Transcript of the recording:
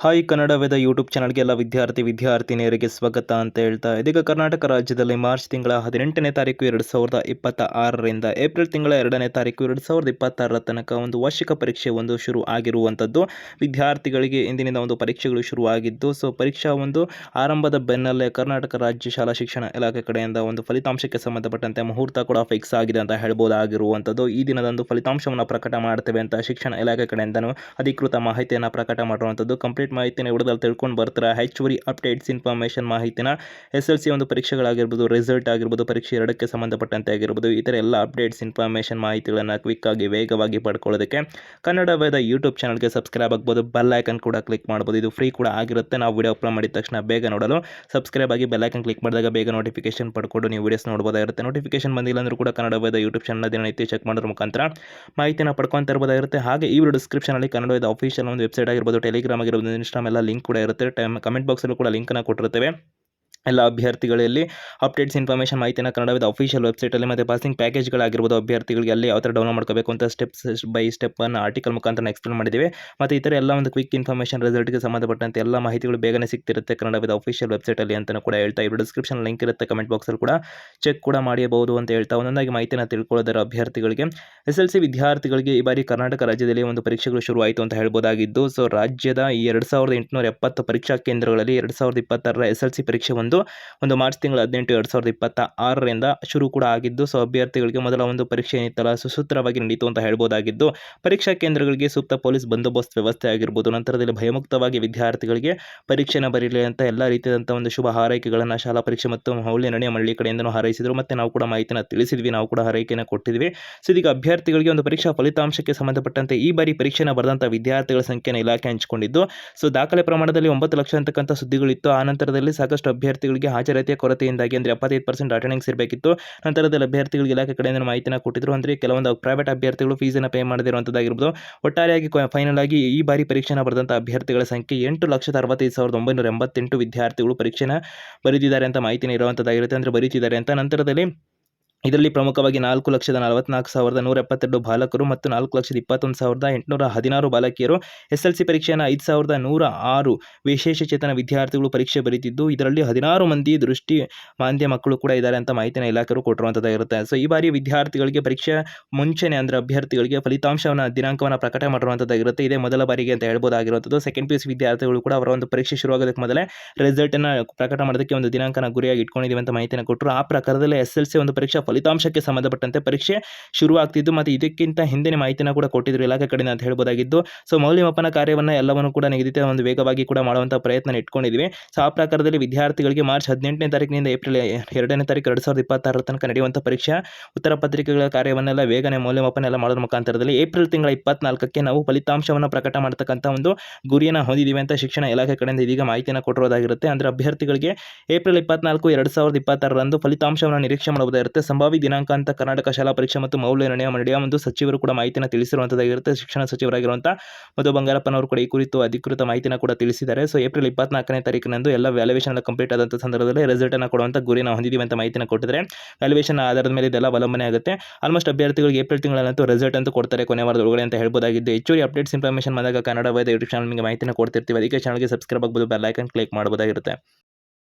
Hi Kannada ವೇದ YouTube ಚಾನಲ್ಗೆ ಎಲ್ಲ ವಿದ್ಯಾರ್ಥಿನಿಯರಿಗೆ ಸ್ವಾಗತ ಅಂತ ಹೇಳ್ತಾ ಇದೀಗ ಕರ್ನಾಟಕ ರಾಜ್ಯದಲ್ಲಿ ಮಾರ್ಚ್ ತಿಂಗಳ 18ನೇ ತಾರೀಕು 2026ರಿಂದ ಏಪ್ರಿಲ್ ತಿಂಗಳ 2ನೇ ತಾರೀಕು 2026ರ ತನಕ ಒಂದು ವಾರ್ಷಿಕ ಪರೀಕ್ಷೆ ಒಂದು ಶುರು ಆಗಿರುವಂಥದ್ದು. ವಿದ್ಯಾರ್ಥಿಗಳಿಗೆ ಇಂದಿನಿಂದ ಒಂದು ಪರೀಕ್ಷೆಗಳು ಶುರುವಾಗಿದ್ದು, ಸೊ ಪರೀಕ್ಷಾ ಒಂದು ಆರಂಭದ ಬೆನ್ನಲ್ಲೇ ಕರ್ನಾಟಕ ರಾಜ್ಯ ಶಾಲಾ ಶಿಕ್ಷಣ ಇಲಾಖೆ ಕಡೆಯಿಂದ ಒಂದು ಫಲಿತಾಂಶಕ್ಕೆ ಸಂಬಂಧಪಟ್ಟಂತೆ ಮುಹೂರ್ತ ಕೂಡ ಫಿಕ್ಸ್ ಆಗಿದೆ ಅಂತ ಹೇಳ್ಬೋದಾಗಿರುವಂಥದ್ದು. ಈ ದಿನದಂದು ಫಲಿತಾಂಶವನ್ನು ಪ್ರಕಟ ಮಾಡ್ತೇವೆ ಅಂತ ಶಿಕ್ಷಣ ಇಲಾಖೆ ಕಡೆಯಿಂದನೂ ಅಧಿಕೃತ ಮಾಹಿತಿಯನ್ನು ಪ್ರಕಟ ಮಾಡುವಂಥದ್ದು. ಕಂಪ್ಲೀಟ್ ಮಾಹಿತಿನ ವಿಡಿಯೋದಲ್ಲಿ ತಿಳ್ಕೊಂಡು ಬರ್ತಾರೆ. ಹೆಚ್ಚುವರಿ ಅಪ್ಡೇಟ್ಸ್ ಇನ್ಫಾರ್ಮೇಷನ್ ಮಾಹಿತಿನ SLC ಒಂದು ಪರೀಕ್ಷೆಗಳಾಗಿರ್ಬೋದು, ರಿಸಲ್ಟ್ ಆಗಿರ್ಬೋದು, ಪರೀಕ್ಷೆ ಎರಡಕ್ಕೆ ಸಂಬಂಧಪಟ್ಟಂತೆ ಆಗಿರ್ಬೋದು, ಈ ಥರ ಎಲ್ಲ ಅಪ್ಡೇಟ್ಸ್ ಇನ್ಫಾರ್ಮೇಷನ್ ಮಾಹಿತಿಗಳನ್ನು ಕ್ವಿಕ್ ಆಗಿ ವೇಗವಾಗಿ ಪಡ್ಕೊಳ್ಳೋದಕ್ಕೆ ಕನ್ನಡ ವೇದ ಯೂಟ್ಯೂಬ್ ಚಾನಲ್ಗೆ ಸಬ್ಸ್ಕ್ರೈಬ್ ಆಗ್ಬೋದು. ಬೆಲ್ ಐಕನ್ ಕೂಡ ಕ್ಲಿಕ್ ಮಾಡ್ಬೋದು. ಇದು ಫ್ರೀ ಕೂಡ ಆಗಿರುತ್ತೆ. ನಾವು ವಿಡಿಯೋ ಅಪ್ಲೋಡ್ ಮಾಡಿದ ತಕ್ಷಣ ಬೇಗ ನೋಡಲು ಸಬ್ಸ್ಕ್ರೈಬ್ ಆಗಿ ಬೆಲ್ ಐಕನ್ ಕ್ಲಿಕ್ ಮಾಡಿದಾಗ ಬೇಗ ನೋಟಿಫಿಕೇಶನ್ ಪಡ್ಕೊಂಡು ನೀವು ವಿಡಿಯೋಸ್ ನೋಡ್ಬೋದಾಗಿರುತ್ತೆ. ನೋಟಿಫಿಕೇಶನ್ ಬಂದಿಲ್ಲ ಅಂದರೂ ಕೂಡ ಕನ್ನಡ ವೇದ ಯೂಟ್ಯೂಬ್ ಚಾನಲ್ ದಿನನಿತ್ಯ ಚೆಕ್ ಮಾಡೋದ್ರ ಮುಖಾಂತರ ಮಾಹಿತಿನ ಪಡ್ಕೊತಾ ಇರ್ಬೋದಾಗಿರುತ್ತೆ. ಹಾಗೆ ಈ ವಿಡಿಯೋ ಡಿಸ್ಕ್ರಿಪ್ಷನಲ್ಲಿ ಕನ್ನಡ ವೇದ ಆಫಿಷಿಯಲ್ ಒಂದು ವೆಬ್ಸೈಟ್ ಆಗಿರ್ಬೋದು, ಟೆಲಿಗ್ರಾಮ್ ಆಗಿರ್ಬೋದು, ಇನ್ಸ್ಟಾಗ್ರಾಮ್ ಎಲ್ಲ ಲಿಂಕ್ ಕೂಡ ಇರುತ್ತೆ. ಕಮೆಂಟ್ ಬಾಕ್ಸಲ್ಲೂ ಕೂಡ ಲಿಂಕನ್ನು ಕೊಟ್ಟಿರ್ತೇವೆ. ಎಲ್ಲ ಅಭ್ಯರ್ಥಿಗಳಲ್ಲಿ ಅಪ್ಡೇಟ್ಸ್ ಇನ್ಫಾರ್ಮೇಷನ್ ಮಾಹಿತಿನ ಕನ್ನಡದ ಅಫಿಷಿಯಲ್ ವೆಬ್ಸೈಟಲ್ಲಿ ಮತ್ತು ಪಾಸಿಂಗ್ ಪ್ಯಾಕೇಜ್ಗಳಾಗಿರ್ಬೋದು, ಅಭ್ಯರ್ಥಿಗಳಿಗೆ ಅಲ್ಲಿ ಯಾವ ಥರ ಡೌನ್ಲೋಡ್ ಮಾಡಬೇಕು ಅಂತ ಸ್ಟೆಪ್ಸ್ ಬೈ ಸ್ಟೆಪ್ ಅನ್ನು ಆರ್ಟಿಕಲ್ ಮುಖಾಂತರ ಎಕ್ಸ್ಪ್ಲೇನ್ ಮಾಡಿದ್ದೀವಿ. ಮತ್ತು ಈ ಥರ ಎಲ್ಲ ಒಂದು ಕ್ವಿಕ್ ಇನ್ಫಾರ್ಮೇಷನ್ ರಿಸಲ್ಟ್ಗೆ ಸಂಬಂಧಪಟ್ಟಂತೆ ಎಲ್ಲ ಮಾಹಿತಿಗಳು ಬೇಗನೆ ಸಿಗ್ತಿರುತ್ತೆ ಕನ್ನಡದ ಅಫಿಷಿಯಲ್ ವೆಬ್ಸೈಟಲ್ಲಿ ಅಂತಲೂ ಕೂಡ ಹೇಳ್ತಾ ಇವರು ಡಿಸ್ಕ್ರಿಪ್ಷನ್ ಲಿಂಕ್ ಇರುತ್ತೆ. ಕಮೆಂಟ್ ಬಾಕ್ಸಲ್ಲಿ ಕೂಡ ಚೆಕ್ ಕೂಡ ಮಾಡಬಹುದು ಅಂತ ಹೇಳ್ತಾ ಒಂದೊಂದಾಗಿ ಮಾಹಿತಿನ ತಿಳ್ಕೊಳ್ಳೋದರ ಅಭ್ಯರ್ಥಿಗಳಿಗೆ SLC ವಿದ್ಯಾರ್ಥಿಗಳಿಗೆ ಈ ಬಾರಿ ಕರ್ನಾಟಕ ರಾಜ್ಯದಲ್ಲಿ ಒಂದು ಪರೀಕ್ಷೆಗಳು ಶುರುವಾಯಿತು ಅಂತ ಹೇಳ್ಬೋದಾಗಿದ್ದು, ಸೊ ರಾಜ್ಯದ ಈ 2870 ಪರೀಕ್ಷಾ ಕೇಂದ್ರಗಳಲ್ಲಿ 2026ರ SLC ಪರೀಕ್ಷೆ ಒಂದು ಮಾರ್ಚ್ ತಿಂಗಳ 18, 2026ರಿಂದ ಶುರು ಕೂಡ ಆಗಿದ್ದು, ಸೊ ಅಭ್ಯರ್ಥಿಗಳಿಗೆ ಮೊದಲ ಒಂದು ಪರೀಕ್ಷೆ ಏನಿತ್ತಲ್ಲ ಸುಸೂತ್ರವಾಗಿ ನಡೀತು ಅಂತ ಹೇಳ್ಬೋದಾಗಿದ್ದು, ಪರೀಕ್ಷಾ ಕೇಂದ್ರಗಳಿಗೆ ಸೂಕ್ತ ಪೊಲೀಸ್ ಬಂದೋಬಸ್ತ್ ವ್ಯವಸ್ಥೆ ಆಗಿರ್ಬೋದು, ನಂತರದಲ್ಲಿ ಭಯಮುಕ್ತವಾಗಿ ವಿದ್ಯಾರ್ಥಿಗಳಿಗೆ ಪರೀಕ್ಷೆನ ಬರೀಲಿ ಅಂತ ಎಲ್ಲ ರೀತಿಯಾದಂಥ ಒಂದು ಶುಭ ಹಾರೈಕೆಗಳನ್ನು ಶಾಲಾ ಪರೀಕ್ಷೆ ಮತ್ತು ಮೌಲ್ಯ ನಿರ್ಣಯ ಮಂಡಳಿ ಕಡೆಯಿಂದನೂ ಹಾರೈಸಿದರು. ಮತ್ತು ನಾವು ಕೂಡ ಮಾಹಿತಿನ ತಿಳಿಸಿದ್ವಿ, ನಾವು ಕೂಡ ಹಾರೈಕೆಯನ್ನು ಕೊಟ್ಟಿದ್ವಿ. ಸೊ ಇದೀಗ ಅಭ್ಯರ್ಥಿಗಳಿಗೆ ಒಂದು ಪರೀಕ್ಷಾ ಫಲಿತಾಂಶಕ್ಕೆ ಸಂಬಂಧಪಟ್ಟಂತೆ ಈ ಬಾರಿ ಪರೀಕ್ಷೆನ ಬರೆದಂಥ ವಿದ್ಯಾರ್ಥಿಗಳ ಸಂಖ್ಯೆಯನ್ನು ಇಲಾಖೆ ಹಂಚಿಕೊಂಡಿದ್ದು, ಸೊ ದಾಖಲೆ ಪ್ರಮಾಣದಲ್ಲಿ 9 ಲಕ್ಷ ಅಂತಕ್ಕಂಥ ಸುದ್ದಿಗಳಿತ್ತು. ಆ ನಂತರದಲ್ಲಿ ಸಾಕಷ್ಟು ಅಭ್ಯರ್ಥಿಗಳಿಗೆ ಹಾಜರಾತಿಯ ಕೊರತೆಯಿಂದಾಗಿ ಅಂದರೆ 75% ಅಟೆಂಡೆನ್ಸ್ ಇರಬೇಕಿತ್ತು. ನಂತರದಲ್ಲಿ ಅಭ್ಯರ್ಥಿಗಳಿಗೆ ಇಲಾಖೆ ಕಡೆಯಿಂದ ಮಾಹಿತಿನ ಕೊಟ್ಟಿದ್ರು. ಅಂದರೆ ಕೆಲವೊಂದು ಪ್ರೈವೇಟ್ ಅಭ್ಯರ್ಥಿಗಳು ಫೀಸನ್ನು ಪೇ ಮಾಡದಿರುವಂಥದ್ದಾಗಿರ್ಬೋದು. ಒಟ್ಟಾರೆಯಾಗಿ ಫೈನಲ್ ಆಗಿ ಈ ಬಾರಿ ಪರೀಕ್ಷೆನ ಬರೆದಂಥ ಅಭ್ಯರ್ಥಿಗಳ ಸಂಖ್ಯೆ 8,65,988 ವಿದ್ಯಾರ್ಥಿಗಳು ಪರೀಕ್ಷೆನ ಬರೀತಿದ್ದಾರೆ ಅಂತ ಮಾಹಿತಿನ ಇರುವಂಥದ್ದಾಗಿರುತ್ತೆ. ಅಂದರೆ ಬರೀತಿದ್ದಾರೆ ಅಂತ. ನಂತರದಲ್ಲಿ ಇದರಲ್ಲಿ ಪ್ರಮುಖವಾಗಿ 4,44,172 ಬಾಲಕರು ಮತ್ತು 4,21,816 ಬಾಲಕಿಯರು SLC ಪರೀಕ್ಷೆಯನ್ನು 5,106 ವಿಶೇಷಚೇತನ ವಿದ್ಯಾರ್ಥಿಗಳು ಪರೀಕ್ಷೆ ಬರೀತಿದ್ದು, ಇದರಲ್ಲಿ 16 ಮಂದಿ ದೃಷ್ಟಿ ಮಾಂದ್ಯ ಮಕ್ಕಳು ಕೂಡ ಇದ್ದಾರೆ ಅಂತ ಮಾಹಿತಿನ ಇಲಾಖೆಯವರು ಕೊಟ್ಟಿರುವಂಥದ್ದಾಗಿರುತ್ತೆ. ಸೊ ಈ ಬಾರಿ ವಿದ್ಯಾರ್ಥಿಗಳಿಗೆ ಪರೀಕ್ಷೆ ಮುಂಚೆನೇ ಅಂದರೆ ಅಭ್ಯರ್ಥಿಗಳಿಗೆ ಫಲಿತಾಂಶವನ್ನು ದಿನಾಂಕವನ್ನು ಪ್ರಕಟ ಮಾಡಿರುವಂಥದ್ದಾಗಿರುತ್ತೆ. ಇದೇ ಮೊದಲ ಬಾರಿಗೆ ಅಂತ ಹೇಳ್ಬೋದಾಗಿರುವಂಥದ್ದು. ಸೆಕೆಂಡ್ PUC ವಿದ್ಯಾರ್ಥಿಗಳು ಕೂಡ ಅವರ ಒಂದು ಪರೀಕ್ಷೆ ಶುರುವಾಗೋದಕ್ಕೆ ಮೊದಲೇ ರಿಸಲ್ಟನ್ನು ಪ್ರಕಟ ಮಾಡೋದಕ್ಕೆ ಒಂದು ದಿನಾಂಕನ ಗುರಿಯಾಗಿ ಇಟ್ಕೊಂಡಿದ್ದೀವಿ ಅಂತ ಮಾಹಿತಿನ ಕೊಟ್ಟರು. ಆ ಪ್ರಕಾರದಲ್ಲಿ SLC ಒಂದು ಪರೀಕ್ಷಾ ಫಲಿತಾಂಶಕ್ಕೆ ಸಂಬಂಧಪಟ್ಟಂತೆ ಪರೀಕ್ಷೆ ಶುರುವಾಗ್ತಿದ್ದು ಮತ್ತು ಇದಕ್ಕಿಂತ ಹಿಂದಿನ ಮಾಹಿತಿನ ಕೂಡ ಕೊಟ್ಟಿದ್ರು ಇಲಾಖೆ ಕಡೆಯಿಂದ ಅಂತ ಹೇಳ್ಬೋದಾಗಿದ್ದು, ಸೊ ಮೌಲ್ಯಮಾಪನ ಕಾರ್ಯವನ್ನು ಎಲ್ಲವನ್ನು ಕೂಡ ನಿಗದಿತ ಒಂದು ವೇಗವಾಗಿ ಕೂಡ ಮಾಡುವಂಥ ಪ್ರಯತ್ನ ಇಟ್ಕೊಂಡಿದ್ವಿ. ಸೊ ಆ ಪ್ರಕಾರದಲ್ಲಿ ವಿದ್ಯಾರ್ಥಿಗಳಿಗೆ ಮಾರ್ಚ್ 18ನೇ ತಾರೀಕಿನಿಂದ ಏಪ್ರಿಲ್ 2ನೇ ತಾರೀಕು 2026ರ ತನಕ ನಡೆಯುವಂಥ ಪರೀಕ್ಷಾ ಉತ್ತರ ಪತ್ರಿಕೆಗಳ ಕಾರ್ಯವನ್ನೆಲ್ಲ ಬೇಗನೆ ಮೌಲ್ಯಮಾಪನ ಎಲ್ಲ ಮಾಡೋದ್ರ ಮುಖಾಂತರದಲ್ಲಿ ಏಪ್ರಿಲ್ ತಿಂಗಳ 24ಕ್ಕೆ ನಾವು ಫಲಿತಾಂಶವನ್ನು ಪ್ರಕಟ ಮಾಡತಕ್ಕಂಥ ಒಂದು ಗುರಿಯನ್ನು ಹೊಂದಿದ್ದೀವಿ ಅಂತ ಶಿಕ್ಷಣ ಇಲಾಖೆ ಕಡೆಯಿಂದ ಇದೀಗ ಮಾಹಿತಿಯನ್ನು ಕೊಟ್ಟಿರೋದಾಗಿರುತ್ತೆ. ಅಂದರೆ ಅಭ್ಯರ್ಥಿಗಳಿಗೆ ಏಪ್ರಿಲ್ 24, 2026ರಂದು ಫಲಿತಾಂಶವನ್ನು ನಿರೀಕ್ಷೆ ಮಾಡಬಹುದಾಗಿರುತ್ತೆ. ಸಂಭಾವಿ ದಿನಾಂಕ ಅಂತ ಕರ್ನಾಟಕ ಶಾಲಾ ಪರೀಕ್ಷೆ ಮತ್ತು ಮೌಲ್ಯ ನಿರ್ಣಯ ಮಂಡಳಿಯ ಒಂದು ಸಚಿವರು ಕೂಡ ಮಾಹಿತಿನ ತಿಳಿಸಿರುವಂಥದ್ದಾಗಿರುತ್ತೆ. ಶಿಕ್ಷಣ ಸಚಿವರಾಗಿರುವಂಥ ಮಧು ಬಂಗಾರಪ್ಪನವರು ಕೂಡ ಈ ಕುರಿತು ಅಧಿಕೃತ ಮಾಹಿತಿನ ಕೂಡ ತಿಳಿಸಿದ್ದಾರೆ. ಸೊ ಏಪ್ರಿಲ್ 24ನೇ ತಾರೀಕಿನಂದು ಎಲ್ಲ ವ್ಯಾಲ್ಯೂಯೇಷನ್ ಎಲ್ಲ ಕಂಪ್ಲೀಟ್ ಆದಂಥ ಸಂದರ್ಭದಲ್ಲಿ ರಿಸಲ್ಟನ್ನು ಕೊಡುವಂಥ ಗುರಿನ ಹೊಂದಿದ್ದೀವಿ ಅಂತ ಮಾಹಿತಿನ ಕೊಟ್ಟಿದ್ದಾರೆ. ವ್ಯಾಲ್ಯೂಯೇಷನ್ ಆಧಾರದ ಮೇಲೆ ಇದೆಲ್ಲ ಅವಲಂಬನೆ ಆಗುತ್ತೆ. ಆಲ್ಮೋಸ್ಟ್ ಅಭ್ಯರ್ಥಿಗಳಿಗೆ ಏಪ್ರಿಲ್ ತಿಂಗಳಲ್ಲಂತೂ ರಿಸಲ್ಟ್ ಅಂತೂ ಕೊಡ್ತಾರೆ ಕೊನೆ ವಾರದ ಒಳಗಡೆ ಅಂತ ಹೇಳ್ಬೋದಾಗಿದ್ದು, ಹೆಚ್ಚುವರಿ ಅಪ್ಡೇಟ್ಸ್ ಇನ್ಫಾರ್ಮೇಷನ್ ಬಂದಾಗ ಕನ್ನಡ ವೇದ ಯೂಟ್ಯೂಬ್ ಚಾನಲ್ ನಿಮಗೆ ಮಾಹಿತಿನ ಕೊಡ್ತಿರ್ತೀವಿ. ಅದಕ್ಕೆ ಚಾನಲ್ಗೆ ಸಬ್ಸ್ಕ್ರೈಬ್ ಆಗ್ಬೋದು, ಬೆಲ್ ಐಕನ್ ಕ್ಲಿಕ್ ಮಾಡಬಹುದಾಗಿರುತ್ತೆ.